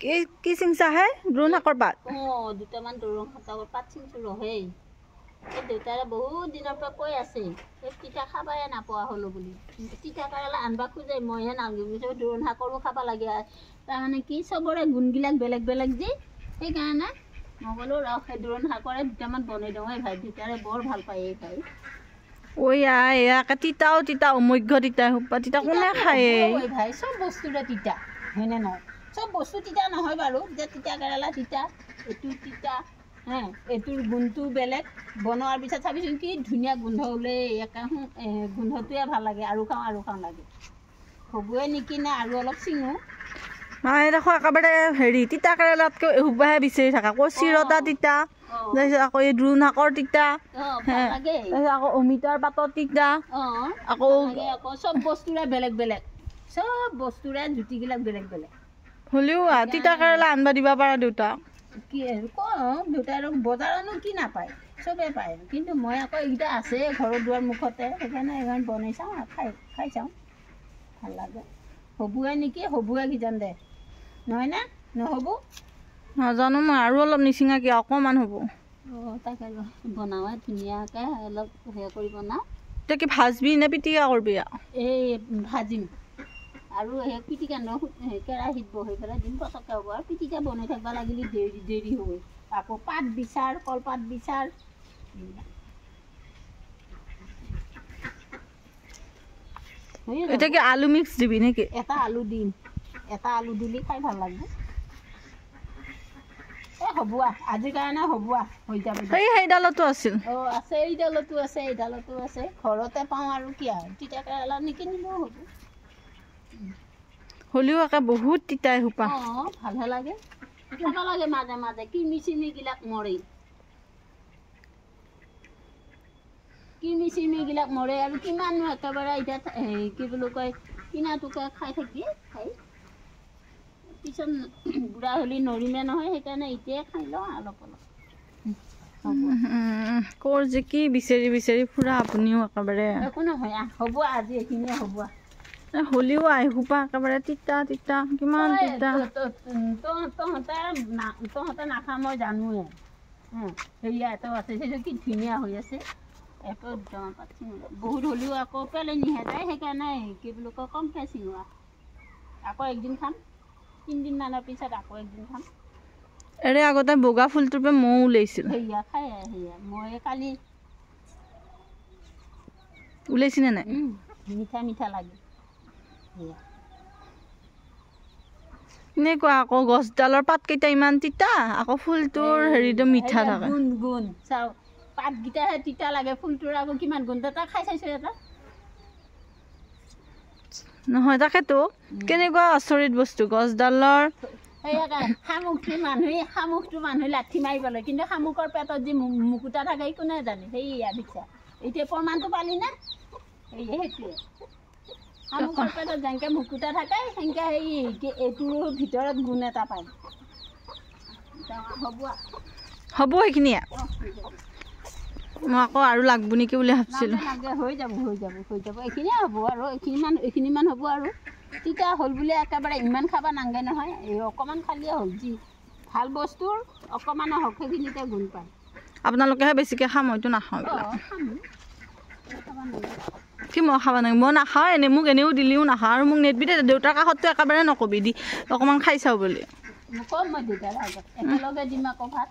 কি চিংচা হে দ্ৰোণ শাকৰ পাত দুটামান দ্ৰোণ শাকৰ পাত চিংচু ৰহে দেউতাৰে বহুত দিনৰ পৰা কৈ আছে তিতা খাবাই নাপোৱা হলো বুলি তিতা কেৰেলা আনবা খোজে মইহে নালাগিব দ্ৰোণ শাকৰো খাব লাগে তাৰমানে কি চবৰে গুণবিলাক বেলেগ বেলেগ যে সেইকাৰণে মই ক'লো ৰহ সেই দ্ৰোণ শাকৰে দুটামান বনাই দিওঁ এই ভাই দেউতাৰে বৰ ভাল পায় এই ভাই তিতাও তিতা অমৈঘ্য তিতা তিতা কোনে খায় ভাই চব বস্তুৰে তিতা হয়নে নহয় চব বস্তু তিতা নহয় বাৰু যে তিতা কেৰেলা তিতা এইটো তিতা এইটোৰ গুণটো বেলেগ বনোৱাৰ পিছত চাবিচোন কি ধুনীয়া গোন্ধ ওলাই গোন্ধটোৱে ভাল লাগে আৰু খাওঁ লাগে হবুৱে নেকি নে আৰু অলপ চিঙো মায়ে দেখো একেবাৰে হেৰি তিতা কেৰেলাতকৈ এহুবাহে বিচাৰি থাকা আকৌ চিৰতা তিতা তাৰপিছত আকৌ এই দ্ৰোণ শাকৰ তিতা তাৰপিছত আকৌ অমিতাৰ পাতৰ তিতা আকৌ চব বস্তুৰে বেলেগ বেলেগ চব বস্তুৰে জুতিবিলাক বেলেগ বেলেগ হ'লেও তিতা কেৰেলা আনবা দিবা পাৰা দেউতাক কি দেউতাই আৰু বজাৰনো কি নাপায় চবেই পায় কিন্তু মই আকৌ এইকেইটা আছে ঘৰৰ দুৱাৰ মুখতে সেইকাৰণে এইখন বনাই চাওঁ খাই চাওঁ ভাল লাগে হবুৱে নেকি হবুৱে কিজান দে নহয় না নহ'ব নাজানো মই আৰু অলপ নিচিঙা কি অকণমান হ'ব তাকে বনাওঁ ধুনীয়াকৈ অলপ হেৰি কৰি বনাওঁ এতিয়া কি ভাজবি নে পিটিকা কৰিবি এই ভাজিম আৰু সেই পিটিকা কেৰাহীত বহি পেলাই দিম পটককৈ হ'ব আৰু পিটিকা বনাই থাকিব লাগিলে দেৰি হয় আকৌ পাত বিচাৰ কলপাত বিচাৰ এতিয়া কি আলু মিক্স দিবি নেকি এটা আলু দিম এটা আলু দিলে খাই ভাল লাগিব হবুৱা আজিৰ কাৰণে হবুৱা হৈ যাব সেইডালতো আছিল আছে এইডালতো আছে ঘৰতে পাওঁ আৰু কি আৰু তিতা কেৰেলা নিকিনিলেও হ'ব হ'লেও একে বহুত তিতাই সোপা ভালহে লাগে খাব লাগে মাজে মাজে কিমি চিমিগিলাক মৰে আৰু কিমাননো একেবাৰে এতিয়া কি বুলি কয় কিনাটোকে খাই পিছত বুঢ়া হ'লে নৰিমে নহয় সেইকাৰণে এতিয়াই খাই লওঁ অলপ কৰ যে কি বিচাৰি বিচাৰি ফুৰা আপুনিও একেবাৰে একো নহয় হ'ব আজি এইখিনিয়ে হ'ব হ'লেও সোপা একেবাৰে তিতা তিতা কিমান তিতা তহঁতে নাখা মই জানোৱে সেয়া এটাও আছে সেইটো কি ধুনীয়া হৈ আছে বহুত হ'লেও আকৌ পেলাই নিহে যায় সেইকাৰণে কি বুলি কয় কমকৈ চিঙোৱা আকৌ একদিন খাম 3 দিনমানৰ পিছত আকৌ একদিন খাম আগতে বগা ফুলটোৰ পৰা মৌ ওলাইছিল সেয়া খাই মই কালি ওলাইছিলে নাই মিঠা লাগে এনেকুৱা আকৌ গছডালৰ পাতকেইটা ইমান তিতা আকৌ ফুলটোৰ হেৰিটো মিঠা থাকে গুণ চাওঁ পাতকেইটাহে তিতা লাগে ফুলটোৰ আকৌ কিমান গুণ এটা খাই চাইছোঁ এটা নহয় তাকেতো কেনেকুৱা আচৰিত বস্তু গছডালৰ শামুকটো মানুহে লাঠি মাৰিব লাগে কিন্তু শামুকৰ পেটত যি মুকুতা থাকে কোনে জানে সেয়া বিচাৰ এতিয়া প্ৰমাণটো পালি না সেইটোৱে শামুকৰ পেটত যেনেকৈ মুকুতা থাকে সেনেকৈ এইটোৰ ভিতৰত গুণ এটা পায় হ'ব সেইখিনিয়ে মই আকৌ আৰু লাগব নেকি বুলি ভাবিছিলোঁ হৈ যাব এইখিনিয়ে হ'ব আৰু এইখিনিমান হ'ব আৰু তিতা হ'ল বুলি একেবাৰে ইমান খাব নালাগে নহয় এই অকণমান খালিয়ে হ'ল যি ভাল বস্তুৰ অকণমানৰ হওক সেইখিনিতে গুণ পায় আপোনালোকেহে বেছিকৈ খাম মইতো নাখাওঁ কি মই খাব নালাগে মই নাখাওঁ মোক এনেও দিলেও নাখাওঁ আৰু মোক নেটবিতে দেউতাৰ কাষততো একেবাৰে নকবি দি অকণমান খাই চাওঁ বুলি কম মই দেউতাৰ আগত একেলগে দিম আকৌ ভাত